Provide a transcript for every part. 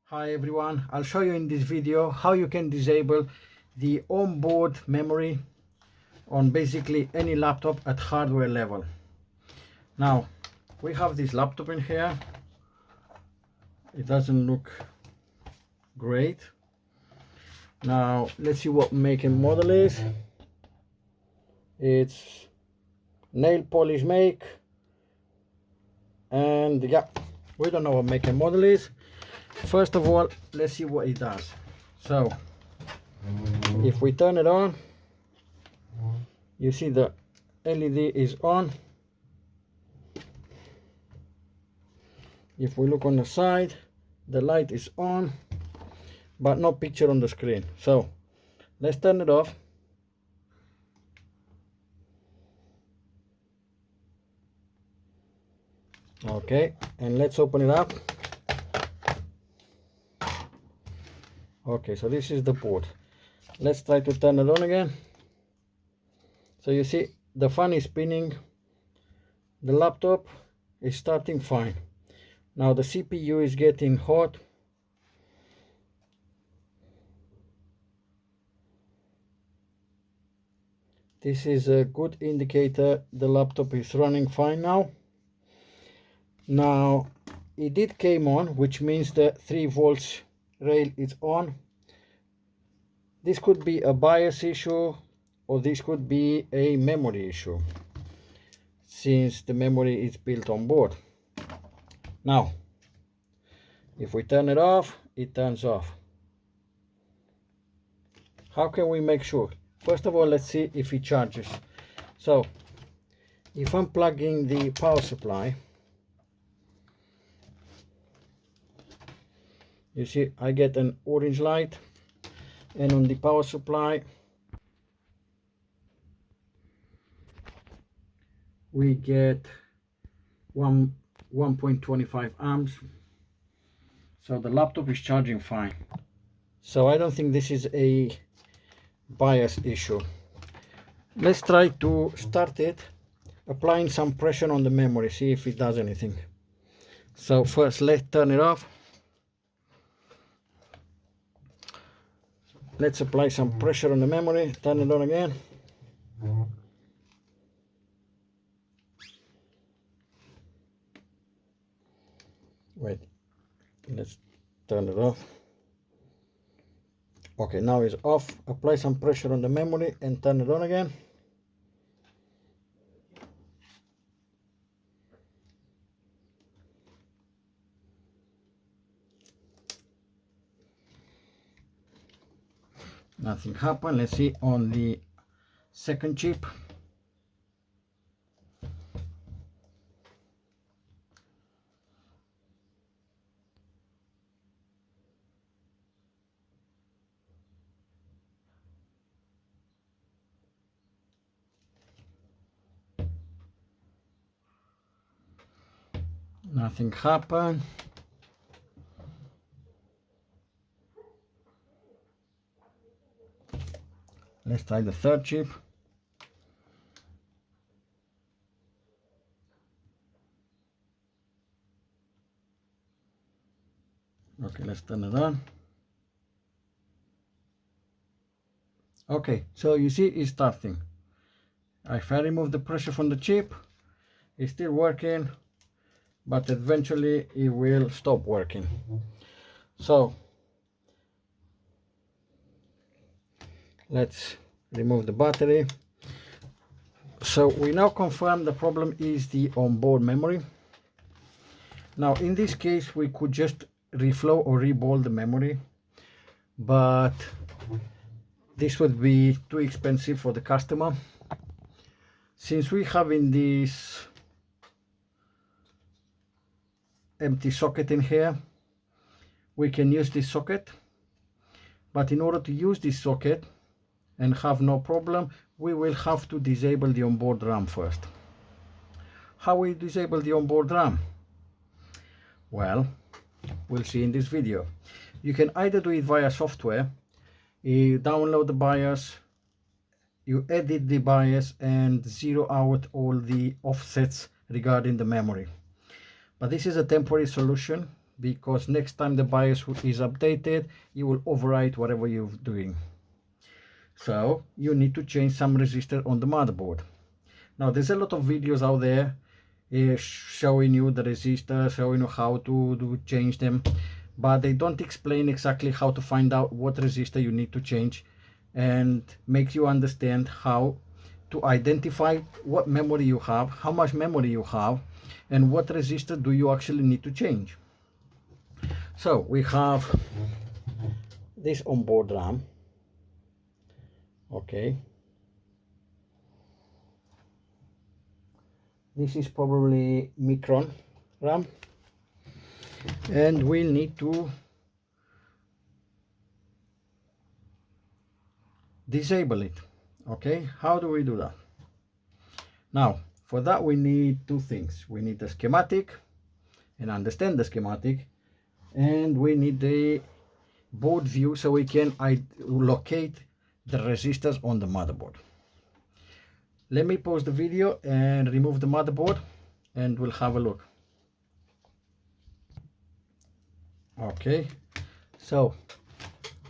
Hi everyone, I'll show you in this video how you can disable the onboard memory on basically any laptop at hardware level. Now we have this laptop in here. It doesn't look great. Now let's see what make and model is. It's nail polish make, and yeah, we don't know what make and model is. First of all, let's see what it does. So if we turn it on, you see the LED is on. If we look on the side, the light is on, but no picture on the screen. So let's turn it off. Okay, and let's open it up. Okay, so this is the port. Let's try to turn it on again. So you see the fan is spinning, the laptop is starting fine. Now the CPU is getting hot. This is a good indicator the laptop is running fine now. Now it did came on, which means the 3 volts rail is on. This could be a BIOS issue, or this could be a memory issue, since the memory is built on board. Now if we turn it off, it turns off. How can we make sure? First of all, let's see if it charges. So if I'm plugging the power supply, you see I get an orange light, and on the power supply we get 1.25 amps. So the laptop is charging fine. So I don't think this is a BIOS issue. Let's try to start it, applying some pressure on the memory, see if it does anything. So first let's turn it off. Let's apply some pressure on the memory, turn it on again. Wait, let's turn it off. Okay, now it's off. Apply some pressure on the memory and turn it on again. Nothing happened. Let's see on the second chip. Nothing happened. Let's try the third chip. Okay, let's turn it on. Okay, so you see it's starting. If I remove the pressure from the chip, it's still working, but eventually it will stop working. So let's remove the battery. So we now confirm the problem is the onboard memory. Now in this case we could just reflow or reball the memory, but this would be too expensive for the customer. Since we have in this empty socket in here, we can use this socket, but in order to use this socket and have no problem, we will have to disable the onboard RAM first. How we disable the onboard RAM? Well, we'll see in this video. You can either do it via software. You download the BIOS, you edit the BIOS and zero out all the offsets regarding the memory. But this is a temporary solution because next time the BIOS is updated, it will overwrite whatever you're doing. So you need to change some resistor on the motherboard. Now there's a lot of videos out there showing you the resistor, showing you how to change them, but they don't explain exactly how to find out what resistor you need to change and make you understand how to identify what memory you have, how much memory you have, and what resistor do you actually need to change. So we have this onboard RAM. Okay, this is probably Micron RAM, and we need to disable it. Okay, how do we do that? Now for that we need two things. We need the schematic and understand the schematic, and we need the board view so we can locate the resistors on the motherboard. Let me pause the video and remove the motherboard and we'll have a look. Okay, so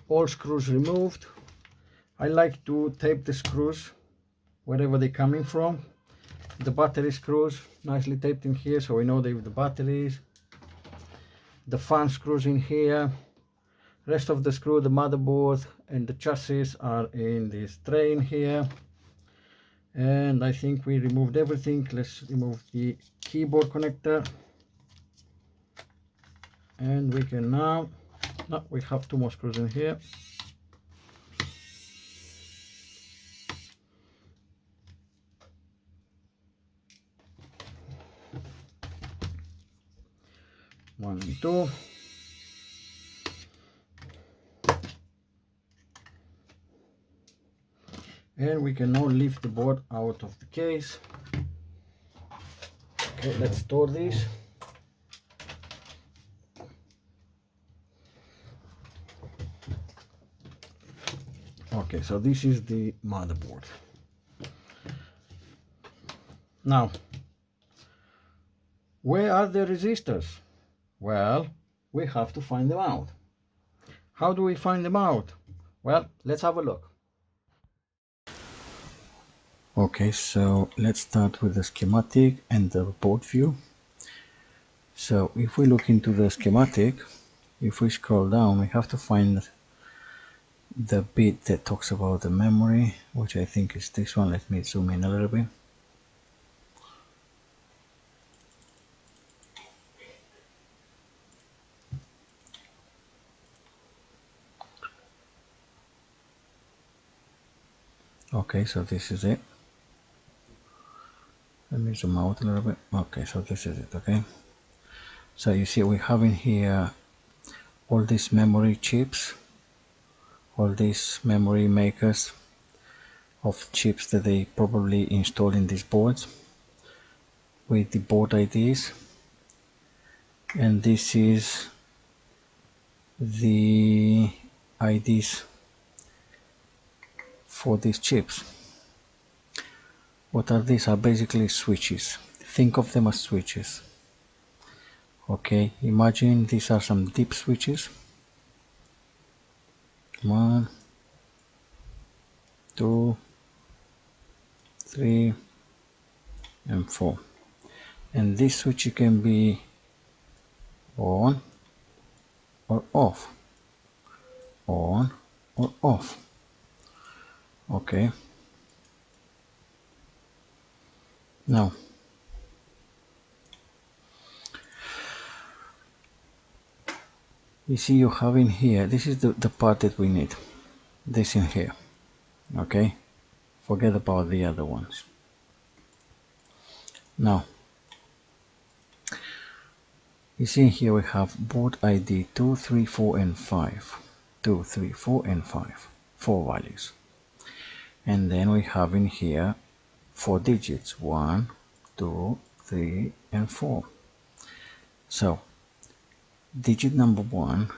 all screws removed. I like to tape the screws wherever they're coming from. The battery screws nicely taped in here so we know they're the batteries. The fan screws in here. Rest of the screw, the motherboard and the chassis are in this tray in here. And I think we removed everything. Let's remove the keyboard connector. And we can now, no, we have two more screws in here. One and two. And we can now lift the board out of the case. Okay, let's store this. Okay, so this is the motherboard. Now, where are the resistors? Well, we have to find them out. How do we find them out? Well, let's have a look. Okay, so let's start with the schematic and the board view. So if we look into the schematic, if we scroll down, we have to find the bit that talks about the memory, which I think is this one. Let me zoom in a little bit. Okay, so this is it. Let me zoom out a little bit. Okay, so this is it. Okay, so you see we have in here all these memory chips, all these memory makers of chips that they probably install in these boards with the board IDs, and this is the IDs for these chips. What are these? Are basically switches. Think of them as switches. Okay, imagine these are some deep switches. 1, 2, 3, and 4. And this switch can be on or off. On or off. Okay. Now, you see you have in here, this is the part that we need. This in here. Okay. Forget about the other ones. Now, you see here we have board ID 2, 3, 4, and 5. 2, 3, 4, and 5. 4 values. And then we have in here 4 digits. 1, 2, 3, and 4. So, digit number 1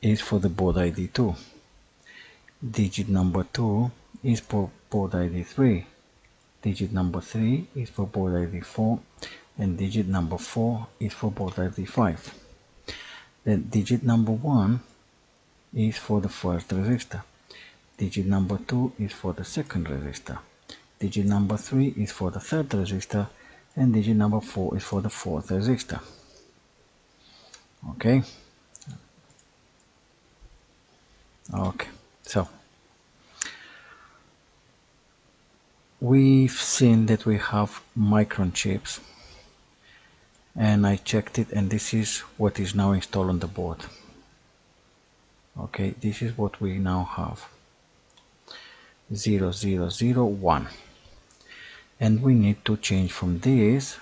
is for the board ID 2. Digit number 2 is for board ID 3. Digit number 3 is for board ID 4. And digit number 4 is for board ID 5. then digit number 1 is for the first resistor, digit number 2 is for the second resistor, digit number 3 is for the third resistor, and digit number 4 is for the fourth resistor. Okay, so we've seen that we have micron chips, and I checked it, and this is what is now installed on the board. Okay, this is what we now have, 0001, and we need to change from this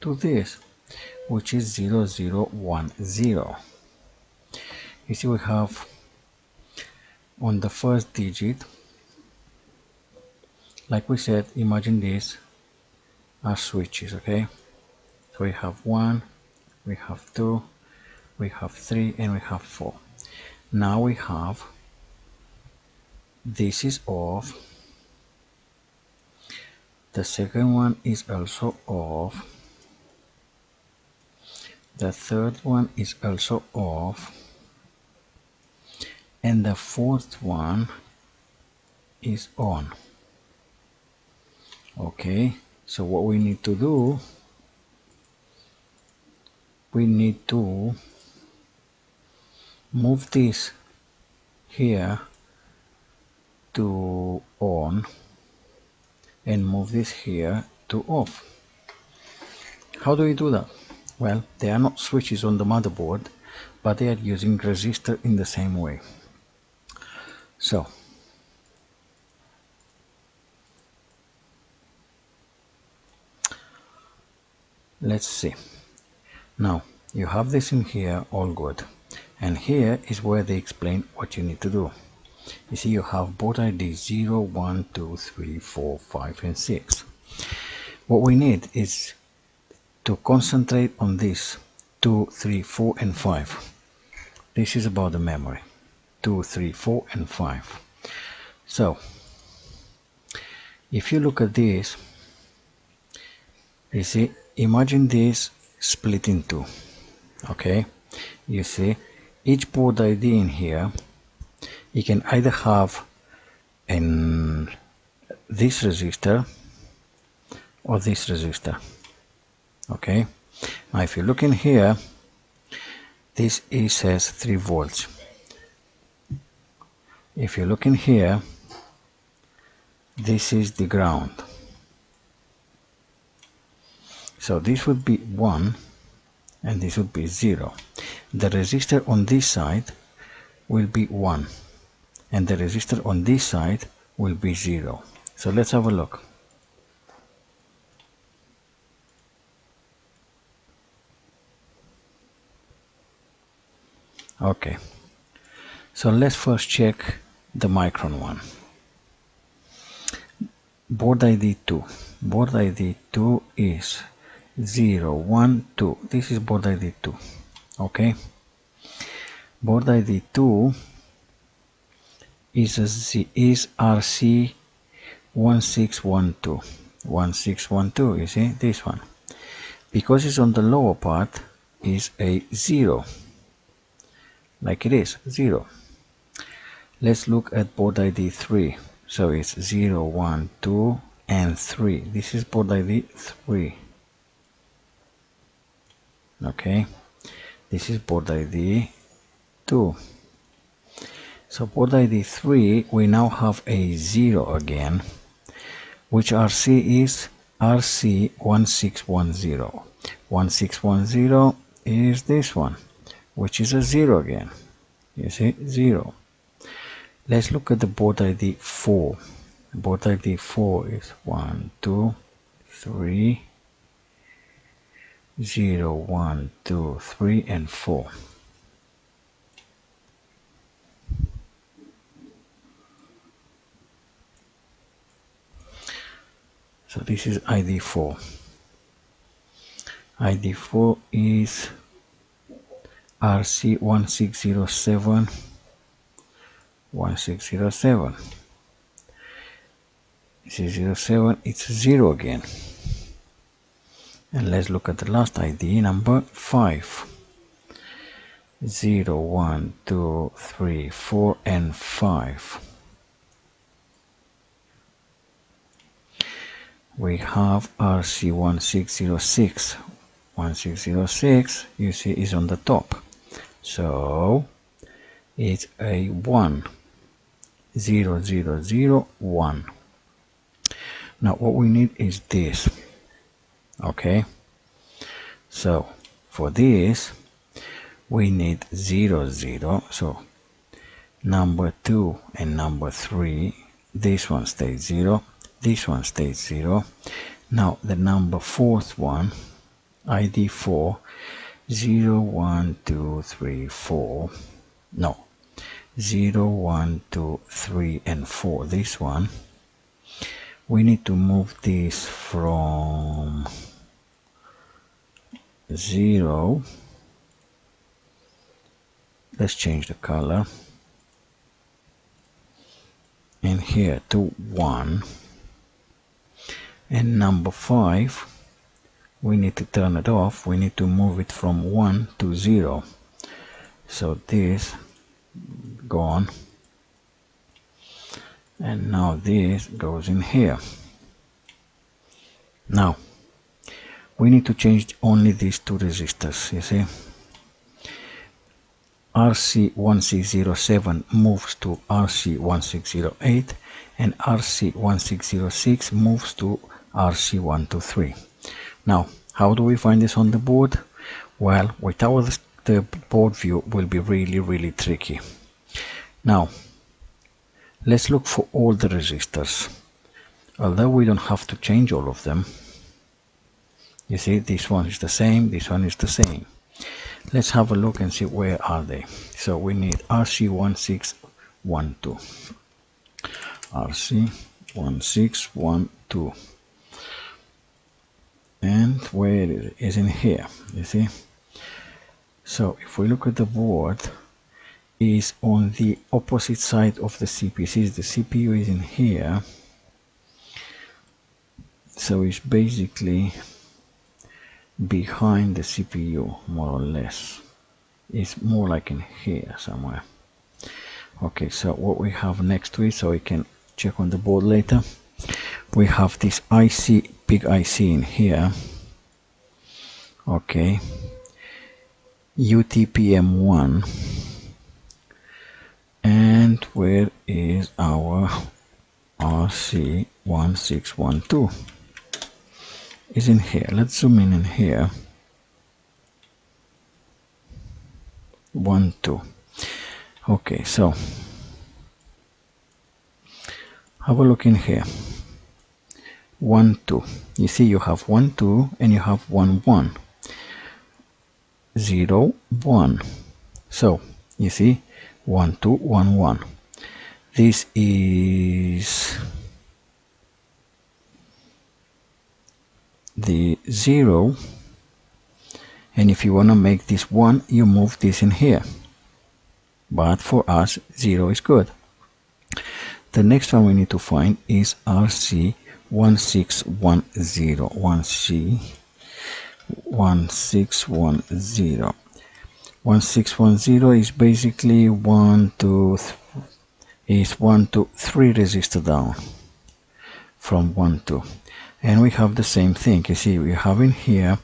to this, which is 0010. You see, we have on the first digit, like we said, imagine these are switches. Okay, so we have 1, we have 2, we have 3, and we have 4. Now we have, this is off, the second one is also off, the third one is also off, and the fourth one is on. Okay, so what we need to do, we need to move this here to on and move this here to off. How do we do that? Well, they are not switches on the motherboard, but they are using resistor in the same way. So let's see. Now you have this in here, all good, and here is where they explain what you need to do. You see, you have board ID 0, 1, 2, 3, 4, 5, and 6. What we need is to concentrate on this 2, 3, 4, and 5. This is about the memory, 2, 3, 4, and 5. So if you look at this, you see, imagine this split in two. Okay, you see, each board ID in here, you can either have this resistor or this resistor. Okay, now if you look in here, this says 3 volts. If you look in here, this is the ground. So this would be 1 and this would be 0. The resistor on this side will be 1 and the resistor on this side will be 0. So let's have a look. Okay, so let's first check the micron one. Board ID 2. Board ID 2 is 0, 1, 2. This is board ID 2. Okay. Board ID 2 is RC 1612. 1612, you see, this one. Because it's on the lower part, is a 0. Like it is, 0. Let's look at board ID 3. So it's 0, 1, 2, and 3. This is board ID 3. Okay, this is board ID 2. So board ID 3, we now have a 0 again, which RC is RC 1610. 1610 is this one, which is a 0 again. You see, 0. Let's look at the board ID 4. Board ID 4 is 1, 2, 3, 0, 1, 2, 3, and 4. So this is ID 4. ID 4 is RC 1607. 1607. This is 07, it's 0 again. And let's look at the last ID, number 5. 0, 1, 2, 3, 4, and 5. We have RC1606. 1606, you see, is on the top. So it's a 1. 0, 0, 0, 1. Now what we need is this. Okay. So for this, we need 0, 0. So number 2 and number 3, this one stays 0, this one stays 0. Now the number 4th one, ID 4, 0, 1, 2, 3, 4. No, 0, 1, 2, 3, and 4. This one, we need to move this from 0. Let's change the color. And here to 1. And number 5, we need to turn it off. We need to move it from 1 to 0. So this gone. And now this goes in here. Now we need to change only these two resistors, you see. RC1607 moves to RC1608 and RC1606 moves to RC123. Now how do we find this on the board? Well, without the board view will be really tricky. Now let's look for all the resistors. Although we don't have to change all of them, you see, this one is the same, this one is the same. Let's have a look and see where are they. So we need RC1612, RC1612, and where it is in here, you see. So if we look at the board, is on the opposite side of the CPU. See, the CPU is in here, so it's basically behind the CPU, more or less. It's more like in here somewhere. Okay, so what we have next to it, so we can check on the board later, we have this IC, big IC in here. Okay, UTPM1. And where is our RC1612? Is in here. Let's zoom in here. 1, 2. Okay, so have a look in here. 1, 2. You see, you have 1, 2, and you have 1, 1. 0, 1. So you see, 1, 2, 1, 1. This is the 0, and if you want to make this 1, you move this in here, but for us 0 is good. The next one we need to find is RC1610. 1610. 1610 is basically 1, 2, 3 resistor down from 1, 2. And we have the same thing. You see, we have in here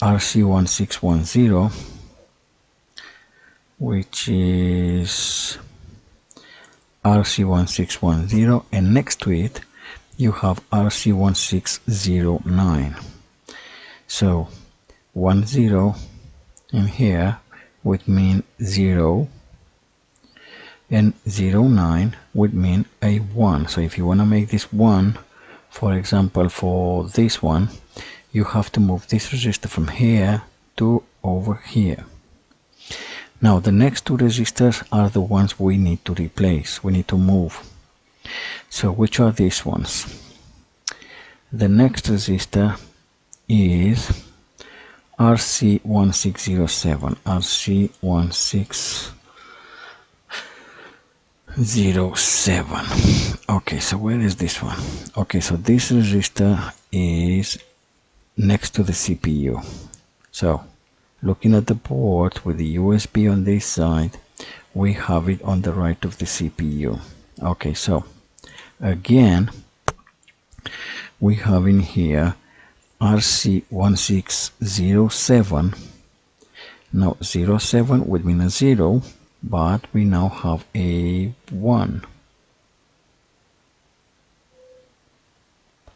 RC1610, which is RC1610, and next to it you have RC1609. So 1, 0 in here would mean 0, and 0, 9 would mean a 1. So if you want to make this 1, for example, for this one, you have to move this resistor from here to over here. Now the next two resistors are the ones we need to replace, we need to move. So which are these ones? The next resistor is RC1607. RC1607. Okay, so where is this one? Okay, so this resistor is next to the CPU. So looking at the board with the USB on this side, we have it on the right of the CPU. Okay, so again, we have in here RC1607. Now 07 would mean a 0, but we now have a 1.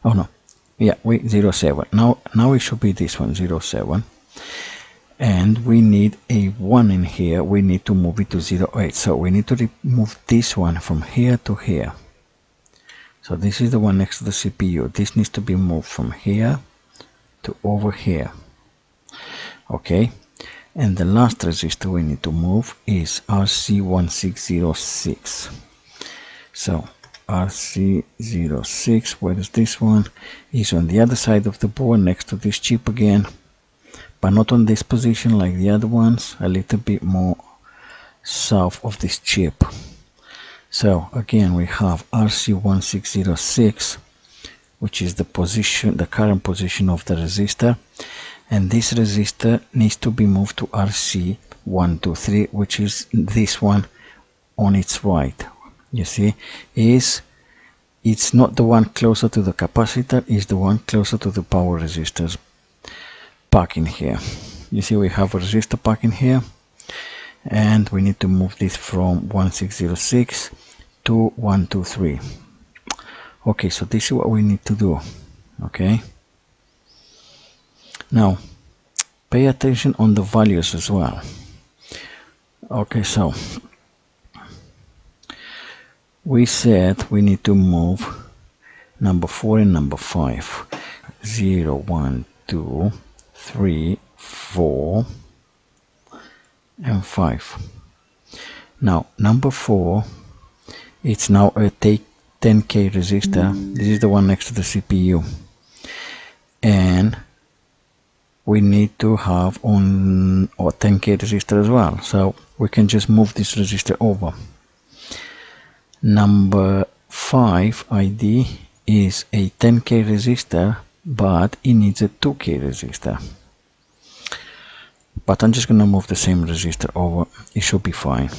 Oh no, yeah, wait, 07. Now it should be this one, 07. And we need a 1 in here. We need to move it to 08. So we need to remove this one from here to here. So this is the one next to the CPU. This needs to be moved from here to over here. Okay. And the last resistor we need to move is RC1606. So RC06, where is this one? Is on the other side of the board next to this chip again, but not on this position like the other ones, a little bit more south of this chip. So again, we have RC1606, which is the position, the current position of the resistor, and this resistor needs to be moved to RC123, which is this one on its right. You see, it's not the one closer to the capacitor, it's the one closer to the power resistors pack in here. You see, we have a resistor pack in here, and we need to move this from 1606 to 123. Okay, so this is what we need to do. Okay, now pay attention on the values as well. Okay, so we said we need to move number 4 and number 5. 0, 1, 2, 3, 4 and 5. Now number 4, it's now a 10K resistor. This is the one next to the CPU, and we need to have on a 10K resistor as well, so we can just move this resistor over. Number 5 ID is a 10K resistor, but it needs a 2K resistor. But I'm just gonna move the same resistor over, it should be fine.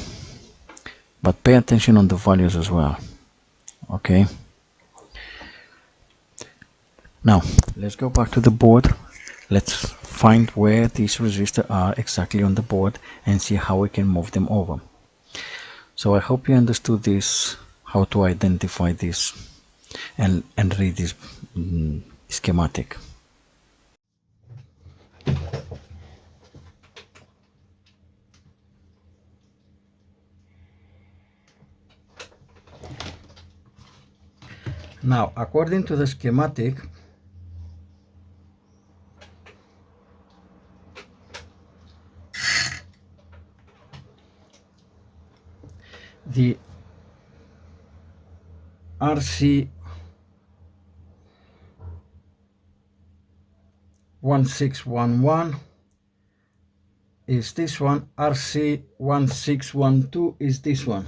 But pay attention on the values as well. Okay. Now let's go back to the board. Let's find where these resistors are exactly on the board and see how we can move them over. So I hope you understood this, how to identify this and read this schematic. Now, according to the schematic, the RC1611 is this one, RC1612 is this one.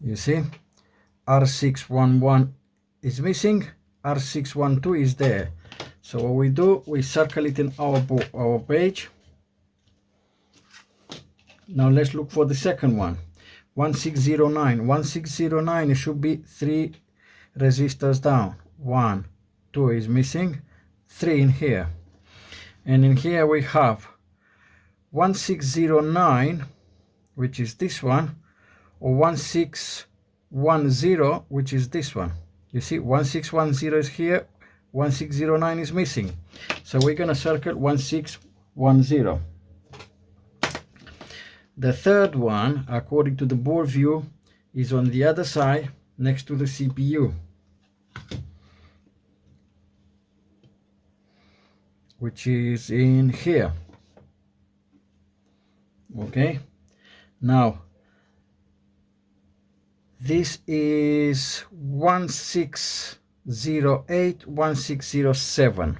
You see, R611 is missing, R612 is there. So what we do, we circle it in our page. Now let's look for the second one, 1609. 1609, it should be 3 resistors down. 1, 2 is missing, 3 in here. And in here we have 1609, which is this one, or 1610, which is this one. You see, 1610 is here, 1609 is missing. So we're going to circle 1610. The third one, according to the board view, is on the other side next to the CPU, which is in here. Okay, now this is 1608, 1607.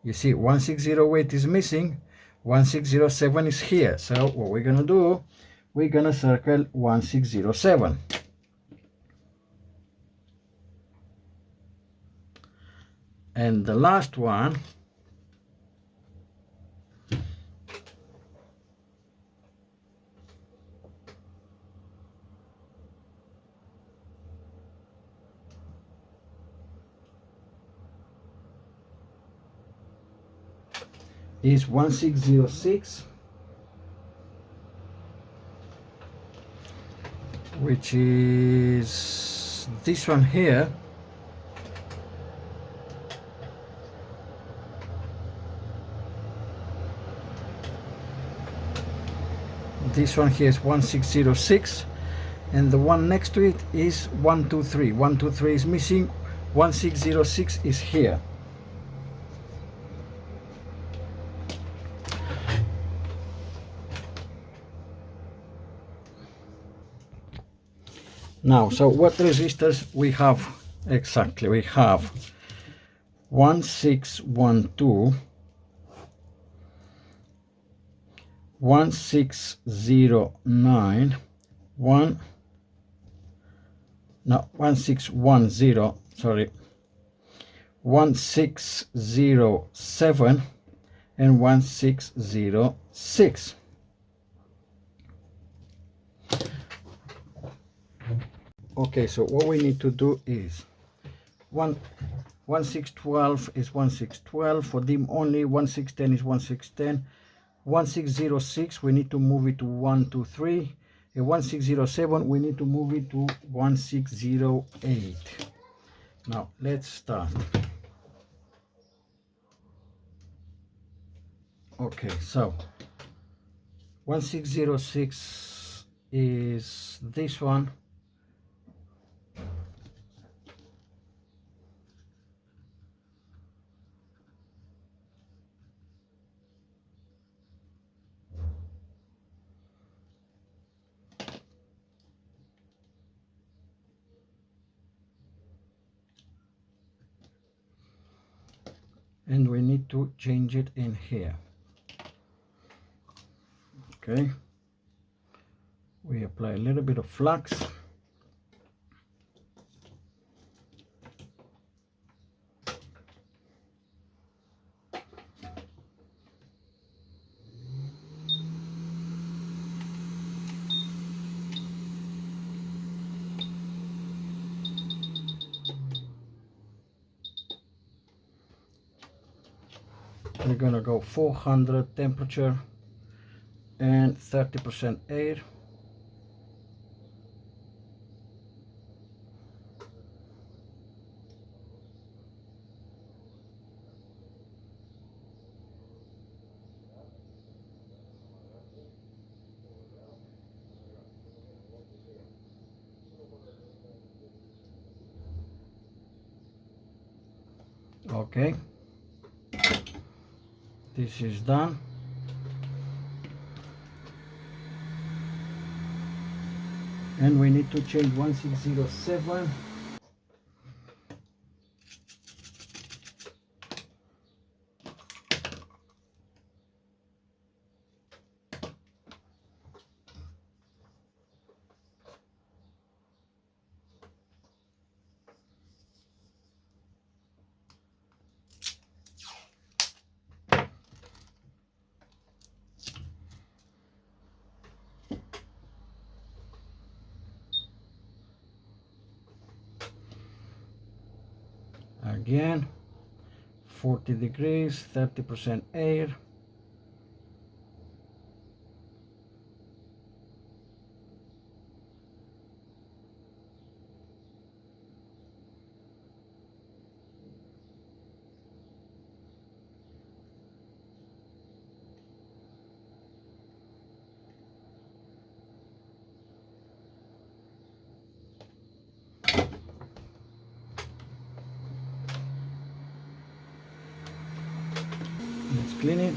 You see, 1608 is missing, 1607 is here. So what we're gonna do, we're gonna circle 1607. And the last one is 1606, which is this one here. This one here is 1606, and the one next to it is 123. 123 is missing, 1606 is here. Now, so what resistors we have exactly? We have 1612, 1609, 1610, sorry, 1607 and 1606. Okay, so what we need to do is 1612 is 1612 for DIMM only, 1610 is 1610, 1606 we need to move it to 123, and 1607 we need to move it to 1608. Now let's start. Okay, so 1606 is this one. And we need to change it in here. Okay, we apply a little bit of flux. We're gonna go 400 temperature and 30% air. Okay, this is done. And we need to change 1607. Again, 40 degrees, 30% air. Let's clean it.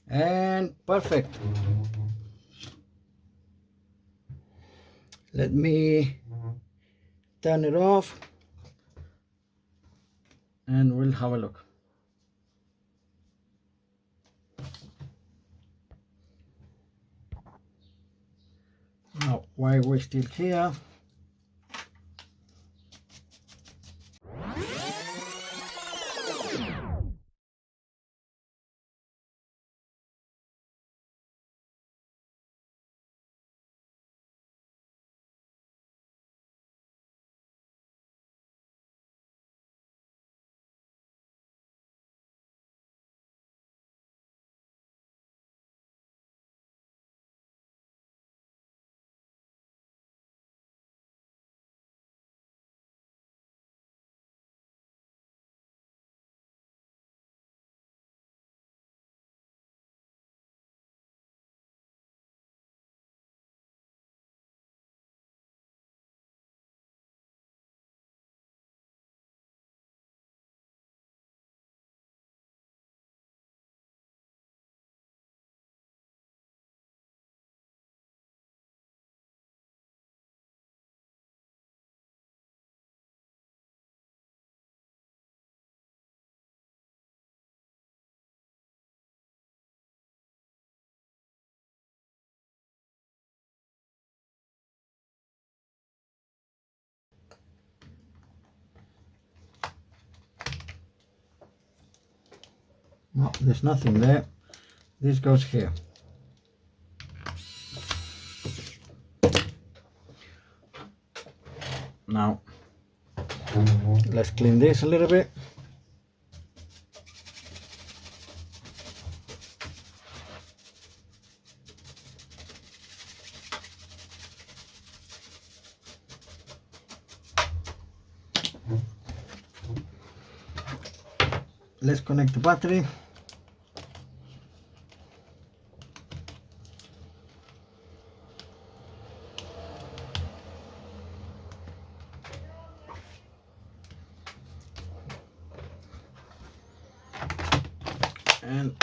And perfect. Let me turn it off and we'll have a look. Now, while we're still here, no, there's nothing there. This goes here. Now, let's clean this a little bit. Let's connect the battery. And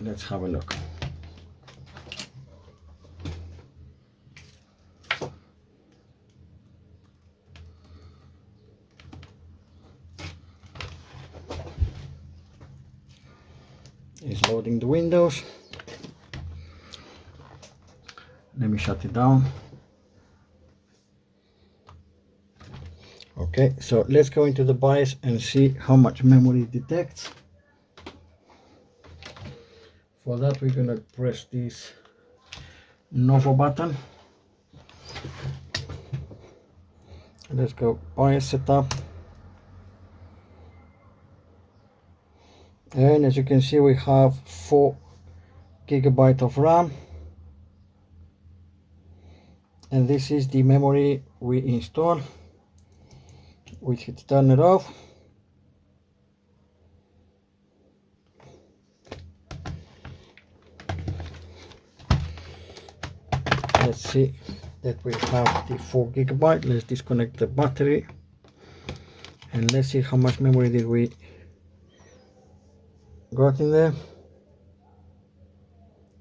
let's have a look. It's loading the windows. Let me shut it down. Okay, so let's go into the BIOS and see how much memory it detects. For that, we're gonna press this Lenovo button. Let's go BIOS setup. And as you can see, we have 4 GB of RAM. And this is the memory we install. We hit turn it off. Let's see that we have the 4 GB. Let's disconnect the battery and let's see how much memory did we got in there.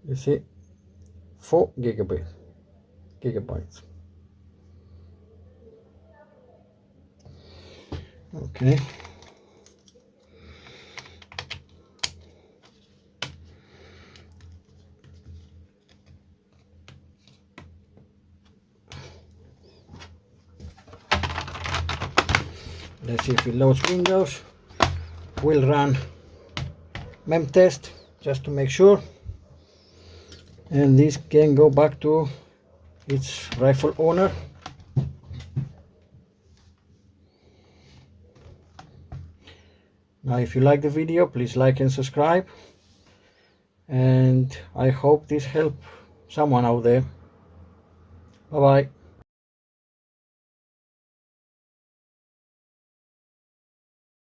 You see 4 gigabytes. Okay, let's see if it loads Windows. We'll run mem test just to make sure, and this can go back to its rightful owner. Now if you like the video, please like and subscribe, and I hope this helped someone out there. Bye bye.